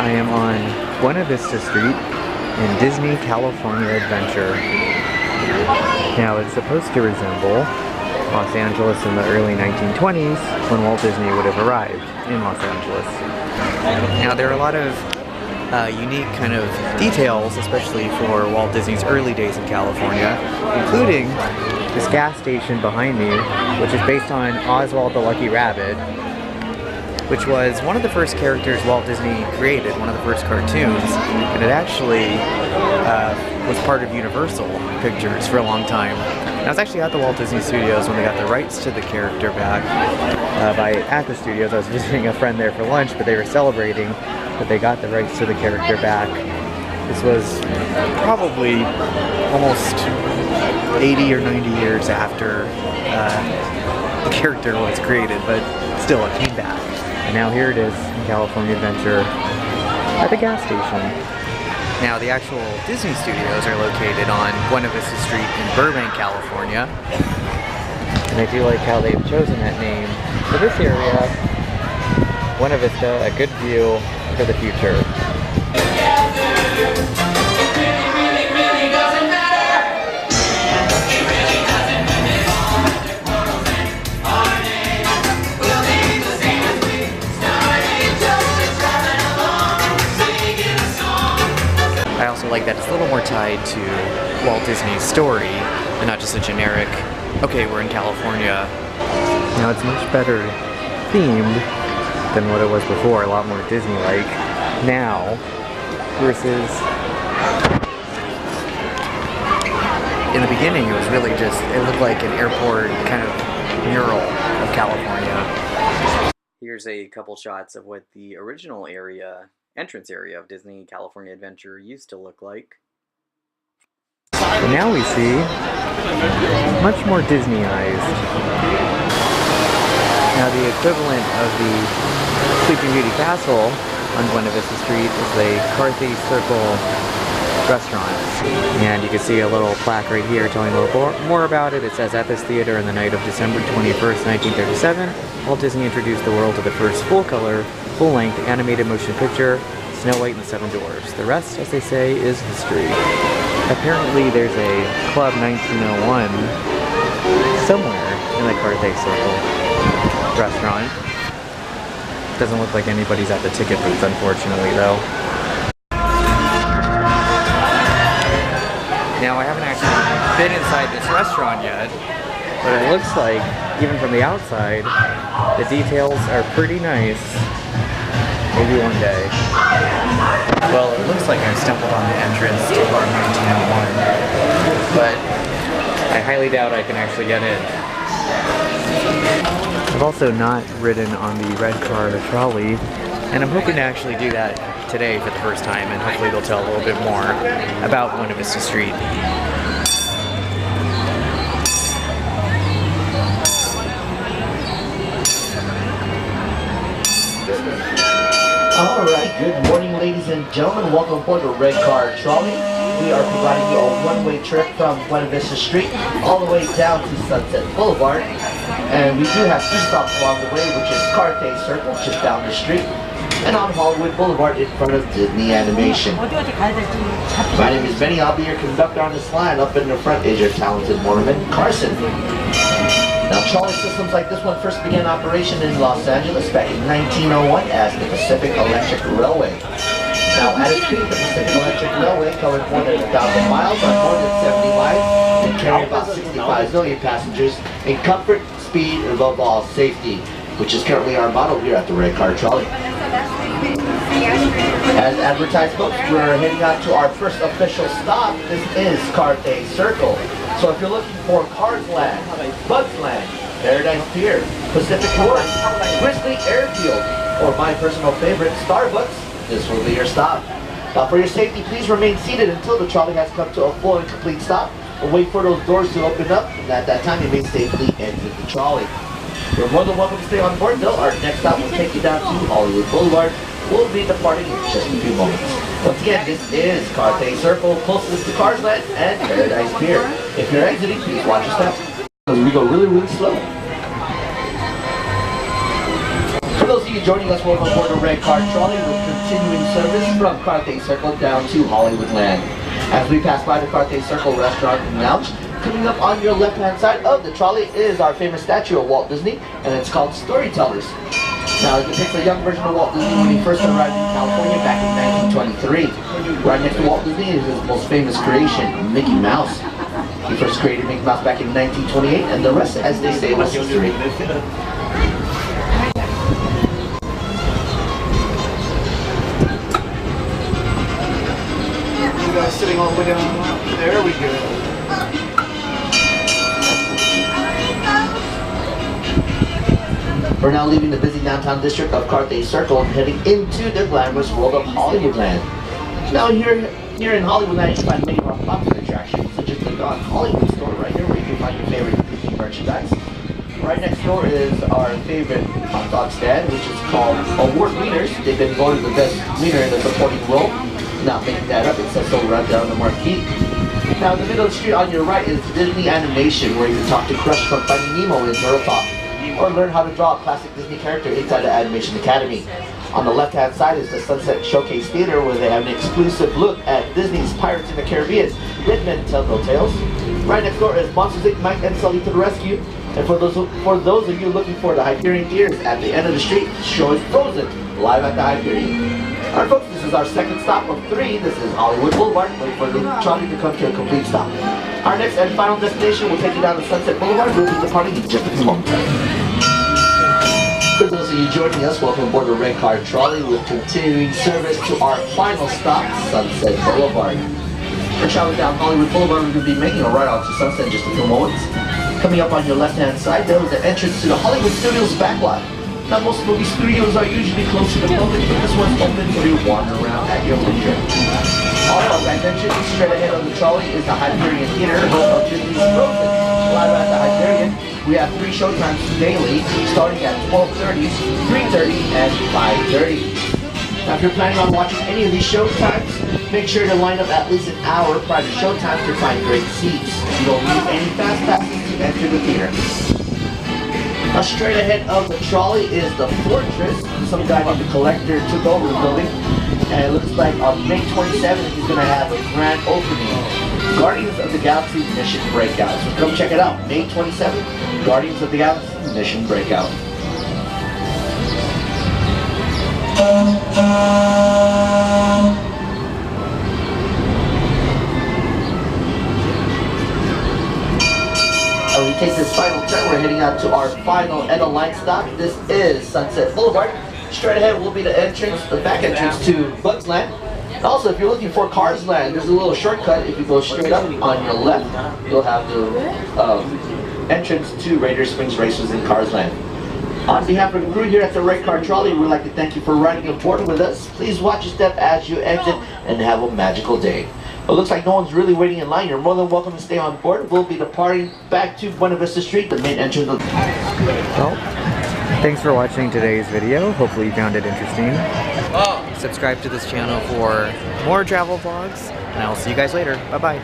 I am on Buena Vista Street in Disney California Adventure. Now it's supposed to resemble Los Angeles in the early 1920s when Walt Disney would have arrived in Los Angeles. Now there are a lot of unique kind of details, especially for Walt Disney's early days in California, including this gas station behind me, which is based on Oswald the Lucky Rabbit, which was one of the first characters Walt Disney created, one of the first cartoons, and it actually was part of Universal Pictures for a long time. And I was actually at the Walt Disney Studios when they got the rights to the character back. At the studios, I was visiting a friend there for lunch, but they were celebrating that they got the rights to the character back. This was probably almost 80 or 90 years after the character was created, but still it came back. And now here it is in California Adventure at the gas station. Now the actual Disney Studios are located on Buena Vista Street in Burbank, California. And I do like how they've chosen that name for this area. Buena Vista, a good view for the future. I also like that it's a little more tied to Walt Disney's story and not just a generic, okay, we're in California. Now it's much better themed than what it was before, a lot more Disney-like now versus in the beginning it was really just, it looked like an airport kind of mural of California. Here's a couple shots of what the original entrance area of Disney California Adventure used to look like. But now we see much more Disneyized. Now the equivalent of the Sleeping Beauty Castle on Buena Vista Street is the Carthay Circle restaurant. And you can see a little plaque right here telling a little more about it. It says, at this theater on the night of December 21st, 1937, Walt Disney introduced the world to the first full-color, full-length animated motion picture, Snow White and the Seven Dwarfs. The rest, as they say, is history. Apparently there's a Club 1901 somewhere in the Carthay Circle restaurant. Doesn't look like anybody's at the ticket booth, unfortunately, though. Now, I haven't actually been inside this restaurant yet, but it looks like, even from the outside, the details are pretty nice. Maybe one day. Well, it looks like I've stumbled on the entrance to Bar 1901, but I highly doubt I can actually get in. I've also not ridden on the Red Trolley, and I'm hoping to actually do that today for the first time, and hopefully they'll tell a little bit more about Buena Vista Street. Alright, good morning ladies and gentlemen. Welcome aboard the Red Trolley. We are providing you a one-way trip from Buena Vista Street all the way down to Sunset Boulevard. And we do have two stops along the way, which is Carthay Circle, just down the street, and on Hollywood Boulevard in front of Disney Animation. My name is Benny. I'll be your conductor on this line. Up in the front is your talented motorman, Carson. Now, trolley systems like this one first began operation in Los Angeles back in 1901 as the Pacific Electric Railway. Now, at its peak, the Pacific Electric Railway covered more than 1,000 miles on more than 70 lines and carried about 65 million passengers in comfort, speed, and above all, safety, which is currently our motto here at the Red Trolley. As advertised, folks, we're heading out to our first official stop. This is Carthay Circle. So if you're looking for Cars Land, Bugs Land, Paradise Pier, Pacific Wharf, Grizzly Airfield, or my personal favorite, Starbucks, this will be your stop. Now for your safety, please remain seated until the trolley has come to a full and complete stop. We'll wait for those doors to open up, and at that time you may safely exit the trolley. You're more than welcome to stay on board though. Our next stop will take you down to Hollywood Boulevard. We'll be departing in just a few moments. Once again, this is Carthay Circle, closest to Cars Land and Paradise Pier. If you're exiting, please watch your step, because we go really, really slow. For those of you you joining us, welcome aboard the Red Car Trolley with continuing service from Carthay Circle down to Hollywoodland. As we pass by the Carthay Circle restaurant and lounge, coming up on your left-hand side of the trolley is our famous statue of Walt Disney, and it's called Storytellers. Now, it depicts a young version of Walt Disney when he first arrived in California back in 1923. Right next to Walt Disney is his most famous creation, Mickey Mouse. He first created Mickey Mouse back in 1928, and the rest, as they say, was history. You guys sitting all the way down there, we go. We're now leaving the busy downtown district of Carthay Circle and heading into the glamorous world of Hollywoodland. Now here in Hollywoodland, you find many of our popular attractions, such as the Gone Hollywood store right here, where you can find your favorite Disney merchandise. Right next door is our favorite hot dog stand, which is called Award Wieners. They've been voted the best wiener in the supporting role. Not making that up, it says so right there on the marquee. Now in the middle of the street on your right is Disney Animation, where you can talk to Crush from Finding Nemo in Turtle Talk, or learn how to draw a classic Disney character inside the Animation Academy. On the left-hand side is the Sunset Showcase Theater, where they have an exclusive look at Disney's Pirates in the Caribbean, Dead Men Tell No Tales. Right next door is Monsters Inc. Mike and Sully to the rescue. And for those of you looking for the Hyperion Theaters at the end of the street, the show is Frozen, live at the Hyperion. Alright folks, this is our second stop of 3. This is Hollywood Boulevard, waiting for the trolley to come to a complete stop. Our next and final destination will take you down to Sunset Boulevard. We'll be departing in just a few moments. For those of you joining us, welcome aboard the Red Car Trolley with continuing service to our final stop, Sunset Boulevard. We're traveling down Hollywood Boulevard. We're going to be making a ride out to Sunset in just a few moments. Coming up on your left-hand side, there is the entrance to the Hollywood Studios backlot. Now, most movie studios are usually closed to the public, but this one's open for you to wander around at your leisure. Also, as I mentioned, straight ahead on the trolley is the Hyperion Theater, home of Disney's Frozen. Live at the Hyperion, we have 3 showtimes daily, starting at 12:30, 3:30, and 5:30. Now, if you're planning on watching any of these showtimes, make sure to line up at least an hour prior to showtime to find great seats. You don't need any fast passes to enter the theater. Now, straight ahead of the trolley is the Fortress. Some guy named the Collector took over the building, and it looks like on May 27th he's going to have a grand opening. Guardians of the Galaxy Mission Breakout. So come check it out. May 27th, Guardians of the Galaxy Mission Breakout. As we take this final turn, we're heading out to our final end of line stop. This is Sunset Boulevard. Straight ahead will be the entrance, the back entrance to Bugs Land. And also, if you're looking for Cars Land, there's a little shortcut. If you go straight up on your left, you'll have the entrance to Radiator Springs Racers in Cars Land. On behalf of the crew here at the Red Car Trolley, we'd like to thank you for riding aboard with us. Please watch your step as you exit and have a magical day. It looks like no one's really waiting in line. You're more than welcome to stay on board. We'll be departing back to Buena Vista Street, the main entrance of... Well, thanks for watching today's video. Hopefully you found it interesting. Subscribe to this channel for more travel vlogs, and I'll see you guys later. Bye-bye.